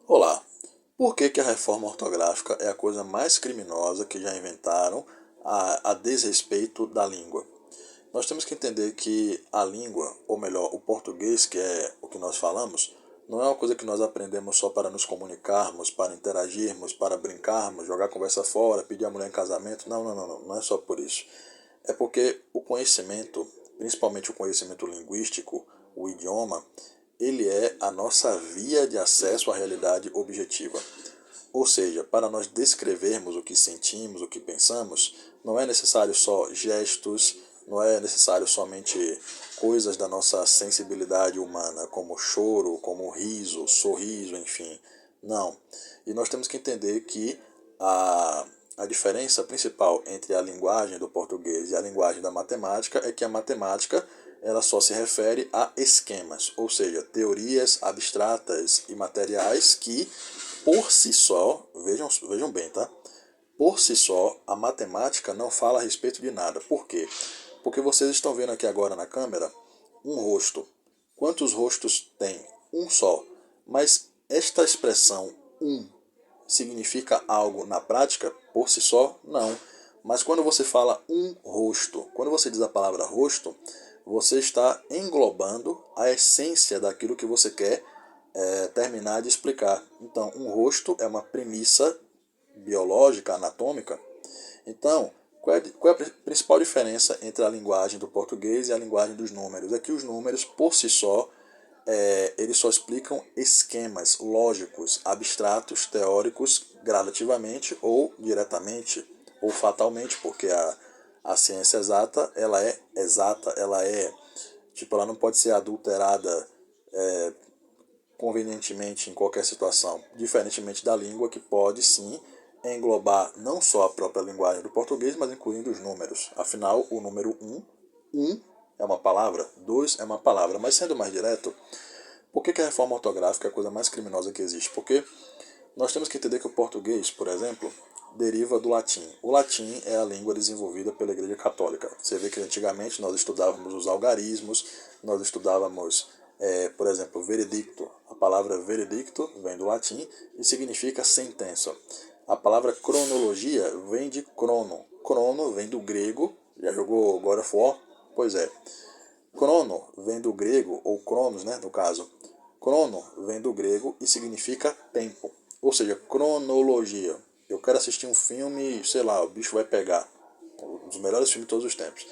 Olá! Por que a reforma ortográfica é a coisa mais criminosa que já inventaram a desrespeito da língua? Nós temos que entender que a língua, ou melhor, o português, que é o que nós falamos, não é uma coisa que nós aprendemos só para nos comunicarmos, para interagirmos, para brincarmos, jogar a conversa fora, pedir a mulher em casamento. Não, não, não, não, não é só por isso. É porque o conhecimento, principalmente o conhecimento linguístico, o idioma, ele é a nossa via de acesso à realidade objetiva. Ou seja, para nós descrevermos o que sentimos, o que pensamos, não é necessário só gestos, não é necessário somente coisas da nossa sensibilidade humana, como choro, como riso, sorriso, enfim. Não. E nós temos que entender que a diferença principal entre a linguagem do português e a linguagem da matemática é que a matemática ela só se refere a esquemas, ou seja, teorias abstratas e materiais que, por si só, vejam bem, tá? Por si só, a matemática não fala a respeito de nada. Por quê? Porque vocês estão vendo aqui agora na câmera um rosto. Quantos rostos tem? Um só. Mas esta expressão um significa algo na prática por si só? Não. Mas quando você fala um rosto, quando você diz a palavra rosto, você está englobando a essência daquilo que você quer terminar de explicar. Então, um rosto é uma premissa biológica, anatômica. Então, qual é a principal diferença entre a linguagem do português e a linguagem dos números? É que os números, por si só, eles só explicam esquemas lógicos, abstratos, teóricos, gradativamente ou diretamente ou fatalmente, porque a ciência exata, ela é, tipo, ela não pode ser adulterada convenientemente em qualquer situação, diferentemente da língua que pode sim englobar não só a própria linguagem do português, mas incluindo os números. Afinal, o número um é uma palavra, dois é uma palavra. Mas sendo mais direto, por que a reforma ortográfica é a coisa mais criminosa que existe? Porque nós temos que entender que o português, por exemplo, deriva do latim. O latim é a língua desenvolvida pela Igreja Católica. Você vê que antigamente nós estudávamos os algarismos, nós estudávamos, por exemplo, veredicto. A palavra veredicto vem do latim e significa sentença. A palavra cronologia vem de crono. Crono vem do grego. Já jogou God of War? Pois é. Crono vem do grego, ou cronos, né, no caso. Crono vem do grego e significa tempo. Ou seja, cronologia. Eu quero assistir um filme, sei lá, o bicho vai pegar. Um dos melhores filmes de todos os tempos.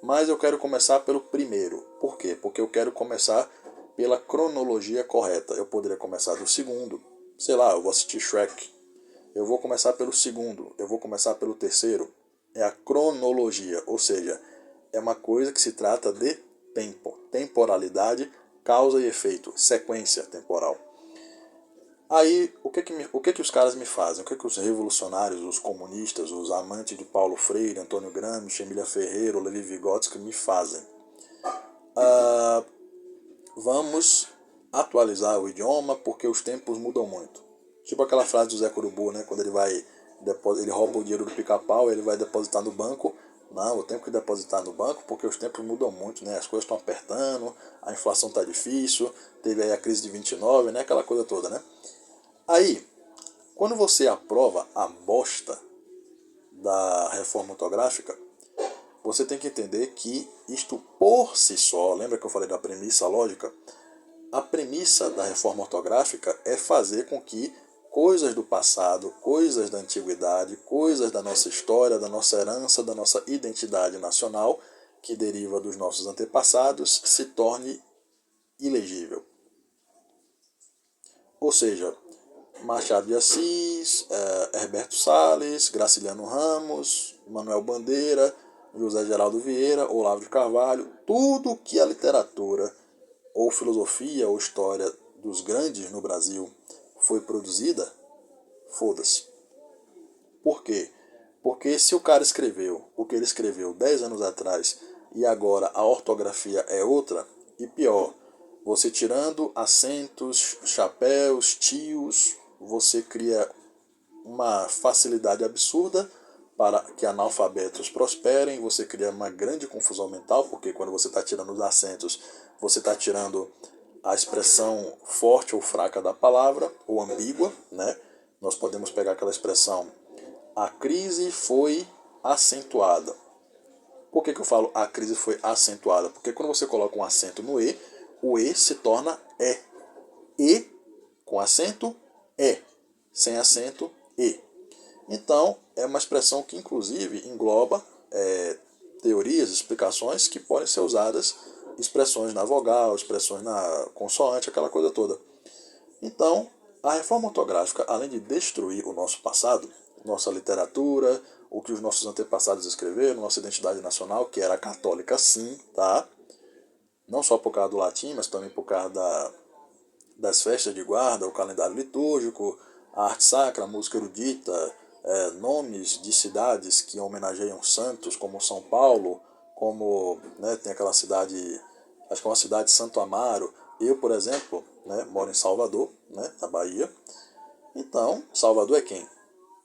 Mas eu quero começar pelo primeiro. Por quê? Porque eu quero começar pela cronologia correta. Eu poderia começar do segundo. Sei lá, eu vou assistir Shrek. Eu vou começar pelo segundo. Eu vou começar pelo terceiro. É a cronologia. Ou seja, é uma coisa que se trata de tempo. Temporalidade, causa e efeito. Sequência temporal. Aí, o que os caras me fazem? O que os revolucionários, os comunistas, os amantes de Paulo Freire, Antônio Gramsci, Emília Ferreira, Levi Vygotsky me fazem? Vamos atualizar o idioma porque os tempos mudam muito. Tipo aquela frase do Zé Curubu, né? Quando ele rouba o dinheiro do pica-pau, ele vai depositar no banco. Não, eu tenho que depositar no banco porque os tempos mudam muito, né? As coisas estão apertando, a inflação está difícil, teve aí a crise de 29, né? Aquela coisa toda, né? Aí, quando você aprova a bosta da reforma ortográfica, você tem que entender que isto por si só, lembra que eu falei da premissa lógica? A premissa da reforma ortográfica é fazer com que coisas do passado, coisas da antiguidade, coisas da nossa história, da nossa herança, da nossa identidade nacional, que deriva dos nossos antepassados, se torne ilegível. Ou seja, Machado de Assis, Herberto Salles, Graciliano Ramos, Manuel Bandeira, José Geraldo Vieira, Olavo de Carvalho, tudo que a literatura ou filosofia ou história dos grandes no Brasil foi produzida, foda-se. Por quê? Porque se o cara escreveu o que ele escreveu 10 anos atrás e agora a ortografia é outra, e pior, você tirando acentos, chapéus, tios, você cria uma facilidade absurda para que analfabetos prosperem, você cria uma grande confusão mental, porque quando você está tirando os acentos, você está tirando a expressão forte ou fraca da palavra, ou ambígua, né? Nós podemos pegar aquela expressão, a crise foi acentuada. Por que eu falo a crise foi acentuada? Porque quando você coloca um acento no E, o E se torna E. E com acento, E. Sem acento, E. Então, é uma expressão que, inclusive, engloba teorias, explicações que podem ser usadas, expressões na vogal, expressões na consoante, aquela coisa toda. Então, a reforma ortográfica, além de destruir o nosso passado, nossa literatura, o que os nossos antepassados escreveram, nossa identidade nacional, que era católica sim, tá? Não só por causa do latim, mas também por causa das festas de guarda, o calendário litúrgico, a arte sacra, a música erudita, nomes de cidades que homenageiam santos, como São Paulo, como né, tem aquela cidade, acho que é uma cidade de Santo Amaro. Eu, por exemplo, né, moro em Salvador, né, na Bahia. Então, Salvador é quem?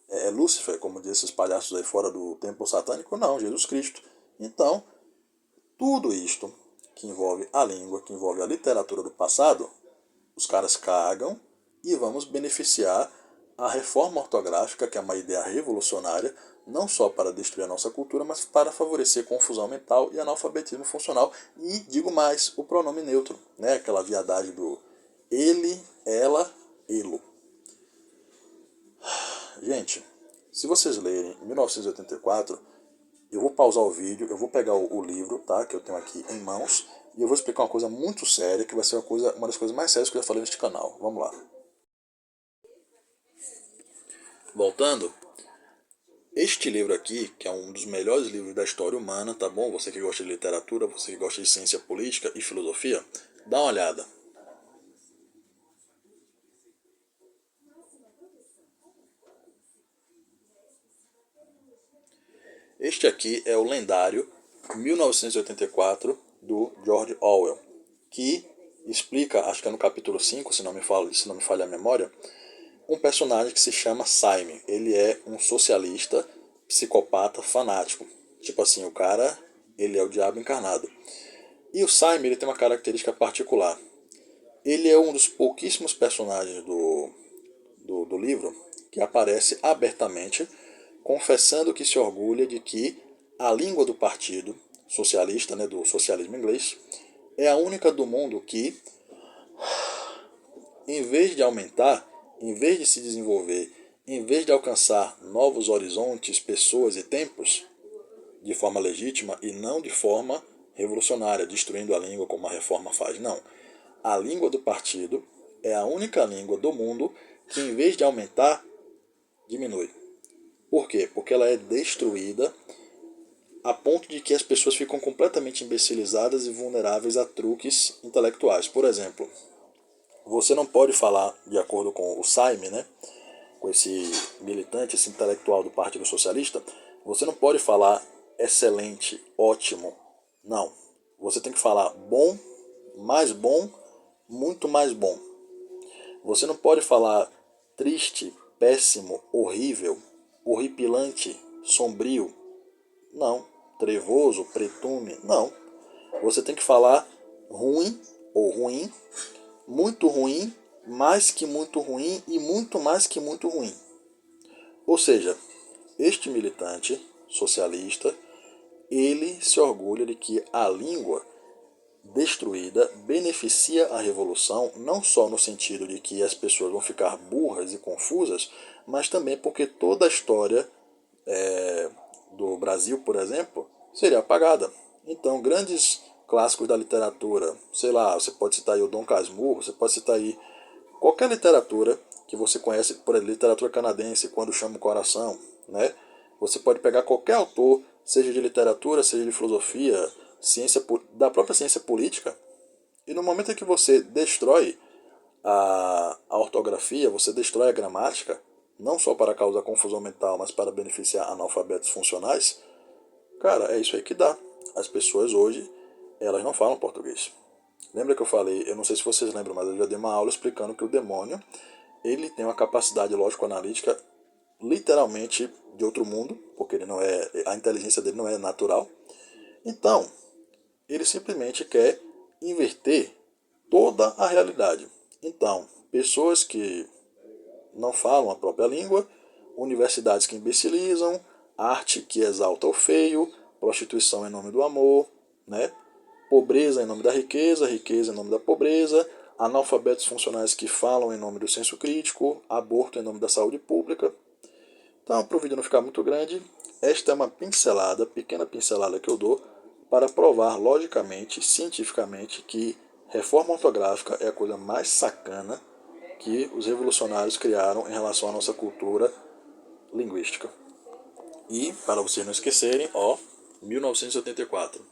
É Lúcifer, como dizem esses palhaços aí fora do templo satânico? Não, Jesus Cristo. Então, tudo isto que envolve a língua, que envolve a literatura do passado, os caras cagam e vamos beneficiar a reforma ortográfica, que é uma ideia revolucionária, não só para destruir a nossa cultura, mas para favorecer confusão mental e analfabetismo funcional. E digo mais, o pronome neutro, né? Aquela viadagem do ele, ela, elo. Gente, se vocês lerem 1984, eu vou pausar o vídeo, eu vou pegar o livro, tá, que eu tenho aqui em mãos, e eu vou explicar uma coisa muito séria, que vai ser uma das coisas mais sérias que eu já falei neste canal. Vamos lá. Voltando, este livro aqui, que é um dos melhores livros da história humana, tá bom? Você que gosta de literatura, você que gosta de ciência política e filosofia, dá uma olhada. Este aqui é o lendário 1984 do George Orwell, que explica, acho que é no capítulo 5, se não me falha a memória, um personagem que se chama Simon. Ele é um socialista, psicopata, fanático. Tipo assim, o cara, ele é o diabo encarnado. E o Simon, ele tem uma característica particular. Ele é um dos pouquíssimos personagens do livro que aparece abertamente confessando que se orgulha de que a língua do partido socialista, né, do socialismo inglês, é a única do mundo que, em vez de aumentar, em vez de se desenvolver, em vez de alcançar novos horizontes, pessoas e tempos, de forma legítima e não de forma revolucionária, destruindo a língua como a reforma faz. Não. A língua do partido é a única língua do mundo que, em vez de aumentar, diminui. Por quê? Porque ela é destruída a ponto de que as pessoas ficam completamente imbecilizadas e vulneráveis a truques intelectuais. Por exemplo, você não pode falar, de acordo com o Simon, né, com esse militante, esse intelectual do Partido Socialista, você não pode falar excelente, ótimo. Não. Você tem que falar bom, muito mais bom. Você não pode falar triste, péssimo, horrível, horripilante, sombrio. Não. Trevoso, pretume. Não. Você tem que falar ruim ou ruim, muito ruim, mais que muito ruim e muito mais que muito ruim. Ou seja, este militante socialista, ele se orgulha de que a língua destruída beneficia a revolução, não só no sentido de que as pessoas vão ficar burras e confusas, mas também porque toda a história do Brasil, por exemplo, seria apagada. Então, grandes clássicos da literatura, sei lá, você pode citar aí o Dom Casmurro, você pode citar aí qualquer literatura que você conhece, por exemplo, literatura canadense, Quando Chama o Coração, né? Você pode pegar qualquer autor, seja de literatura, seja de filosofia, da própria ciência política, e no momento em que você destrói a ortografia, você destrói a gramática, não só para causar confusão mental, mas para beneficiar analfabetos funcionais, cara, é isso aí que dá. As pessoas hoje, elas não falam português. Lembra que eu falei, eu não sei se vocês lembram, mas eu já dei uma aula explicando que o demônio, ele tem uma capacidade lógico-analítica literalmente de outro mundo, porque ele não é, a inteligência dele não é natural. Então, ele simplesmente quer inverter toda a realidade. Então, pessoas que não falam a própria língua, universidades que imbecilizam, arte que exalta o feio, prostituição em nome do amor, né? Pobreza em nome da riqueza, riqueza em nome da pobreza, analfabetos funcionais que falam em nome do senso crítico, aborto em nome da saúde pública. Então, para o vídeo não ficar muito grande, esta é uma pincelada, pequena pincelada que eu dou para provar logicamente, cientificamente, que reforma ortográfica é a coisa mais sacana que os revolucionários criaram em relação à nossa cultura linguística. E, para vocês não esquecerem, 1984,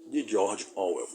de George Orwell.